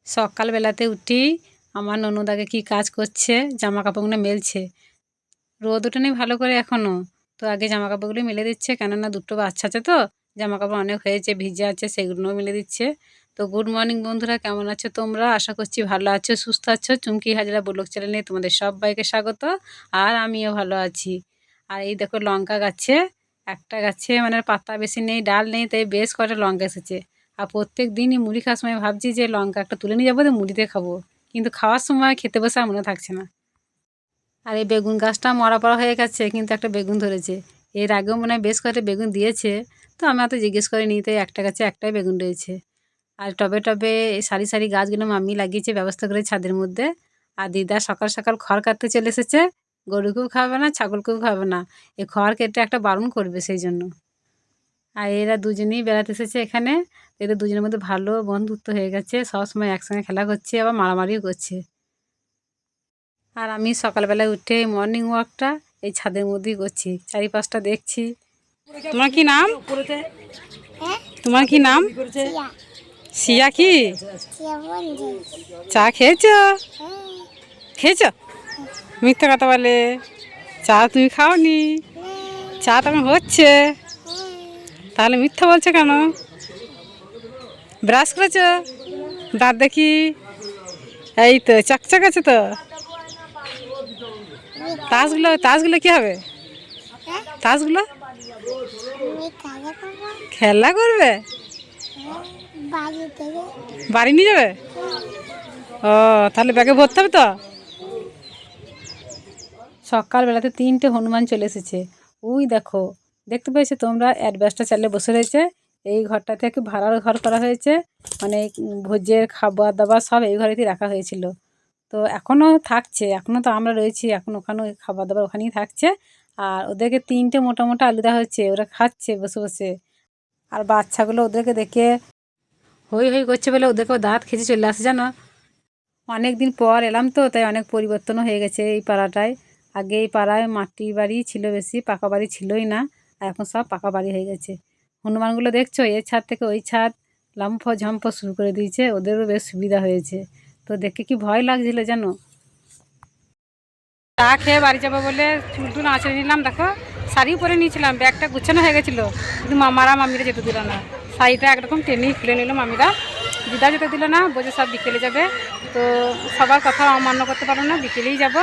সকালবেলাতে উঠি আমার ননদ আগে কী কাজ করছে, জামা কাপড়গুলো মেলছে। রোদ ওঠেনি ভালো করে এখনও, তো আগে জামা কাপড়গুলো মেলে দিচ্ছে, কেননা দুটো বাচ্চা আছে তো জামা কাপড় অনেক হয়েছে, ভিজে আছে, সেগুলোও মেলে দিচ্ছে। তো গুড মর্নিং বন্ধুরা, কেমন আছো তোমরা? আশা করছি ভালো আছো, সুস্থ আছো। চুমকি হাজরা ব্লগ চ্যানেলে তোমাদের সবাইকে স্বাগত। আর আমিও ভালো আছি। আর এই দেখো লঙ্কা গাছে, একটা গাছে মানে পাতা বেশি নেই, ডাল নেই, তাই বেশ কটা লঙ্কা এসেছে। আর প্রত্যেক দিনই মুড়ি খাওয়ার সময় ভাবছি যে লঙ্কা একটা তুলে নিয়ে যাবো, তো মুড়িতে খাবো, কিন্তু খাওয়ার সময় খেতে বসে আর মনে থাকছে না। আর এই বেগুন গাছটা মরা পড়া হয়ে গেছে, কিন্তু একটা বেগুন ধরেছে। এর আগেও মনে হয় বেশ কয়েকটা বেগুন দিয়েছে, তো আমি অত জিজ্ঞেস করিনি, তাই একটা গাছে একটাই বেগুন রয়েছে। আর টবে টবে এই সারি সারি গাছগুলো মাম্মি লাগিয়েছে ব্যবস্থা করে ছাদের মধ্যে। আর দিদা সকাল সকাল খড় কাটতে চলে এসেছে। গরুকেও খাবে না, ছাগলকেও খাবে না, এই খড় কেটে একটা বারণ করবে সেই জন্য। আর এরা দুজনেই বেড়াতে এসেছে এখানে। এদের দুজনের মধ্যে ভালো বন্ধুত্ব হয়ে গেছে, সবসময় একসঙ্গে খেলা করছে, আবার মারামারিও করছে। আর আমি সকালবেলায় উঠে মর্নিং ওয়াকটা এই ছাদের মধ্যেই করছি, চারিপাশটা দেখছি। তোমার কি নাম? তোমার কি নাম? সিয়া। কি চা খেয়েছ? খেয়েছ? মিথ্যা কথা বলে। চা তুমি খাওনি? চা তখন হচ্ছে, তাহলে মিথ্যা বলছো কেন? ব্রাশ করেছ? দাঁত দেখি। এই তো চকচক আছে তো। তাসগুলো তাসগুলো কি হবে? তাসগুলো খেলা করবে? বাড়ি নিয়ে যাবে? ও, তাহলে ব্যাগে ভরতে হবে তো। সকালবেলাতে 3টে হনুমান চলে এসেছে। ওই দেখো, দেখতে পেয়েছো তোমরা? অ্যাডভেস্টার চালে বসে রয়েছে। এই ঘরটা থেকে ভাড়ার ঘর করা হয়েছে, মানে ভোজের খাবার দাবার সব এই ঘরেতেই রাখা হয়েছিল। তো এখনও থাকছে, এখনও তো আমরা রয়েছি, এখন ওখানেও খাবার দাবার ওখানেই থাকছে। আর ওদেরকে 3টে মোটা মোটা আলু দেওয়া হচ্ছে, ওরা খাচ্ছে বসে বসে। আর বাচ্চাগুলো ওদেরকে দেখে হই হই করছে বলে ওদেরকেও দাঁত খেঁচে চলে আসে, জানো। অনেক দিন পর এলাম তো, তাই অনেক পরিবর্তনও হয়ে গেছে এই পাড়াটায়। আগে এই পাড়ায় মাটির বাড়ি ছিল বেশি, পাকা বাড়ি ছিলই না, আর এখন সব পাকা বাড়ি হয়ে গেছে। হনুমানগুলো দেখছো, এই ছাদ থেকে ওই ছাদ লম্ফ ঝম্প শুরু করে দিয়েছে, ওদেরও বেশ সুবিধা হয়েছে। তো দেখে কি ভয় লাগছিল জানো। চা খেয়ে বাড়ি যাবো বলে চুল টুল আঁচড়ে নিলাম, দেখো শাড়িও পরে নিয়েছিলাম, ব্যাগটা গুছানো হয়ে গেছিলো, কিন্তু মামারা মামিরা যেতে দিল না। শাড়িটা একরকম টেনেই খুলে নিল মামিরা, দিদা যেতে দিল না, বলছে সব বিকেলে যাবে। তো সবার কথা অমান্য করতে পারো না, বিকেলেই যাবো।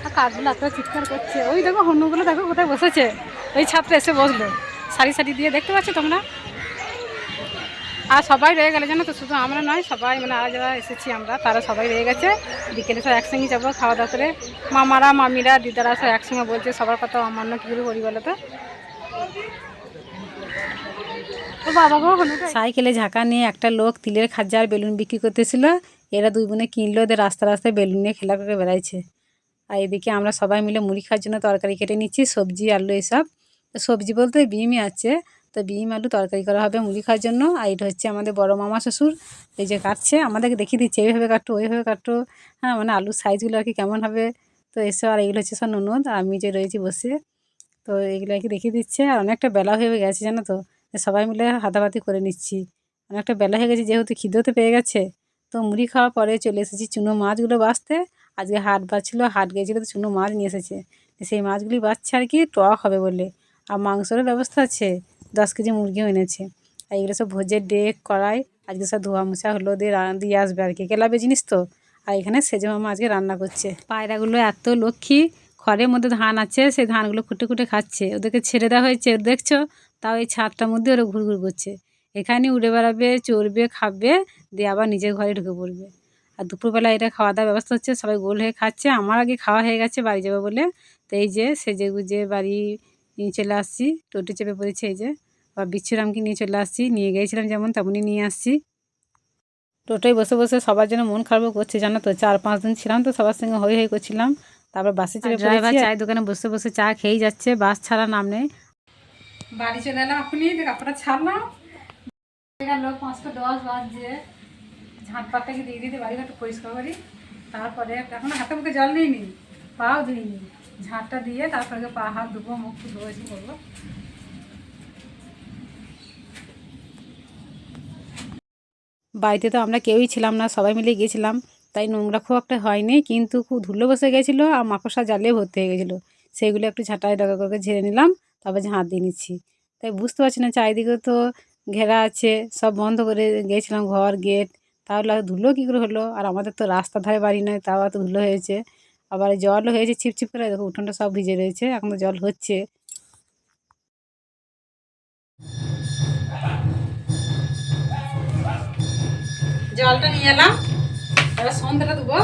আর কাঠগুলো এত চিৎকার করছে, ওই দেখো হনুগুলো দেখো কোথায় বসেছে, ওই ছাত্রে এসে বসলো সারি সারি দিয়ে, দেখতে পাচ্ছ তোমরা। আর সবাই রয়ে গেলে জানো তো, শুধু আমরা নয়, সবাই মানে আর যারা এসেছি আমরা তারা সবাই রয়ে গেছে। বিকেলে সব একসঙ্গে যাবো খাওয়া দাওয়া করে। মামারা মামিরা দিদারা সব একসঙ্গে বলছে, সবার কথা অমান্য কী করে করি বলো তো। সাইকেলে ঝাঁকা নিয়ে একটা লোক তিলের খাজার বেলুন বিক্রি করতেছিল। এরা দুই বোনে কিনলো, ওদের রাস্তা রাস্তায় বেলুন নিয়ে খেলা করে বেড়াইছে। আর এদিকে আমরা সবাই মিলে মুড়ি খাওয়ার জন্য তরকারি কেটে নিচ্ছি, সবজি আলু এসব। তো সবজি বলতে বিমই আছে, তো বিম আলু তরকারি করা হবে মুড়ি খাওয়ার জন্য। আর এটা হচ্ছে আমাদের বড় মামা শ্বশুর, এই যে কাটছে, আমাদেরকে দেখিয়ে দিচ্ছে এইভাবে কাটো ওইভাবে কাটো। হ্যাঁ, মানে আলুর সাইজগুলো আর কি কেমন হবে। তো এসব, আর এগুলো হচ্ছে সব ননদ, আর আমি যে রয়েছি বসে। তো এগুলো আর কি দেখিয়ে দিচ্ছে। আর অনেকটা বেলা হয়ে গেছে জানো তো, সবাই মিলে হাতাপাতি করে নিচ্ছি। অনেকটা বেলা হয়ে গেছে, যেহেতু খিদেও তো পেয়ে গেছে। তো মুড়ি খাওয়ার পরে চলে এসেছি চুনো মাছগুলো বাছতে। আজকে হাট বাছছিল, হাট গিয়েছিলো, তো চুনো মাছ নিয়ে এসেছে। সেই মাছগুলি বাছছে আর কি, টক হবে বলে। আর মাংসেরও ব্যবস্থা আছে, 10 কেজি মুরগিও এনেছে। আর এগুলো সব ভোজের ডেক কড়াই আজকে সব ধোয়া মোছা হলো দিয়ে আসবে আর কি, ক্লাবে জিনিস তো। আর এখানে সেজে মামা আজকে রান্না করছে। পায়রাগুলো এত লক্ষ্মী, খড়ের মধ্যে ধান আছে, সেই ধানগুলো খুঁটে খুঁটে খাচ্ছে। ওদেরকে ছেড়ে দেওয়া হয়েছে, দেখছো, তাও এই ছাদটার মধ্যে ওরা ঘুরঘুর করছে। এখানে উড়ে বেড়াবে, চড়বে, খাবে, দিয়ে আবার নিজের ঘরে ঢুকে পড়বে। আর দুপুরবেলা এটা খাওয়া দাওয়ার ব্যবস্থা হচ্ছে, সবাই গোল হয়ে খাচ্ছে। আমার আগে খাওয়া হয়ে গেছে বাড়ি যাবো বলে। তো এই যে সেজে গুজে বাড়ি নিয়ে চলে আসছি, টোটো চেপে পড়েছে। এই যে আবার বিচ্ছুরামকে নিয়ে চলে আসছি, নিয়ে গিয়েছিলাম যেমন তেমনই নিয়ে আসছি। টোটোয় বসে বসে সবার জন্য মন খারাপ করছে জানো তো, 4-5 দিন ছিলাম তো, সবার সঙ্গে হই হই করছিলাম। তারপর বাসে চেপে ড্রাইভার চায়ের দোকানে বসে বসে চা খেয়েই যাচ্ছে, বাস ছাড়া নাম নেই। বাড়ি চলে এলাম এখনই, কাপড়টা ছাড়লাম। লোক 5:10 বাজছে, ঝাঁটপাটটাকে দিয়ে দিতে বাড়িঘর একটু পরিষ্কার করি। তারপরে এখন হাতে মুখে জল নিইনি, পাও ধুইনি, ঝাঁটটা দিয়ে তারপরে পা হাত ধুবো, মুখ ধুয়েছি করবো। বাড়িতে তো আমরা কেউই ছিলাম না, সবাই মিলে গিয়েছিলাম, তাই নোংরা খুব একটা হয়নি, কিন্তু খুব ধুলো বসে গেছিলো আর মাকড়সা জালে ভর্তি হয়ে গেছিলো। সেগুলো একটু ঝাঁটাই ডগা করে ঝেড়ে নিলাম, তারপর ঝাঁট দিয়ে নিচ্ছি। তাই বুঝতে পারছি না, চারিদিকে তো ঘেরা আছে, সব বন্ধ করে গিয়েছিলাম ঘর গেট, তাহলে আর ধুলো কী করে হলো? আর আমাদের তো রাস্তার ধারে বাড়ি নয়, তাও এত ধুলো হয়েছে। আবার জলও হয়েছে ছিপছিপ করে, দেখো উঠোনটা সব ভিজে রয়েছে, এখন তো জল হচ্ছে। জলটা নিয়ে এলাম, এবার সন্ধ্যাটা দেবো।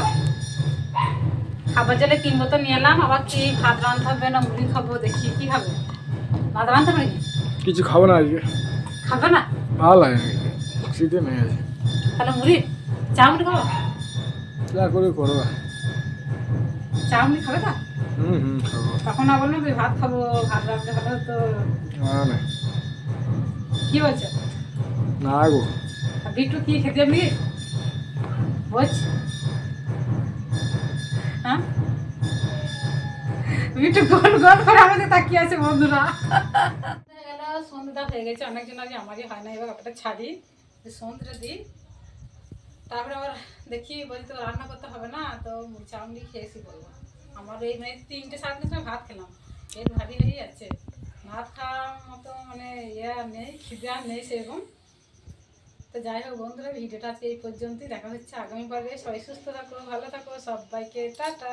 খাবার জলে 3 বোতল নিয়ে এলাম। আবার কি ভাত রাঁধতে হবে না মুড়ি খাবো, দেখি কি খাবে। ভাত রাঁধতে হবে নাকি? কিছু খাবো না আজকে, খাবে না? ভালো লাগে না, শীতে নেই আছে। তাহলে মুড়ি, চা মুড়ি খাবো? যা করে করবা। চা মুড়ি খাবে না? খাবো। তখন না বললো ভাত খাবো, ভাত রাঁধতে ভালো তো। না কি বলছো? না গো। আর বিট্টু কি খেতে যাবি বলছ? হ্যাঁ, বিট্টু গোল গোল করে আমাদের তাকিয়ে আছে বন্ধুরা। সন্ধ্যা হয়ে গেছে, অনেকজন আজ আমারই হয় না, এবার ওটা ছাড়ি, সন্ধ্যা দিই, তারপরে আবার দেখি বলছি তো রান্না করতে হবে না, তো চাউমিন খেয়ে এসে করবো। আমার এই মানে 3টে 3:30 সময় ভাত খেলাম, পেট ভারী হয়ে যাচ্ছে, ভাত খাওয়ার মতো মানে ইয়ে আর নেই, খিদে আর নেই সেরকম। তো যাই হোক বন্ধুরা, ভিডিওটা আজকে এই পর্যন্তই, দেখা হচ্ছে আগামী পর্বে। সবাই সুস্থ থাকো, ভালো থাকো, সবাইকে টাটা।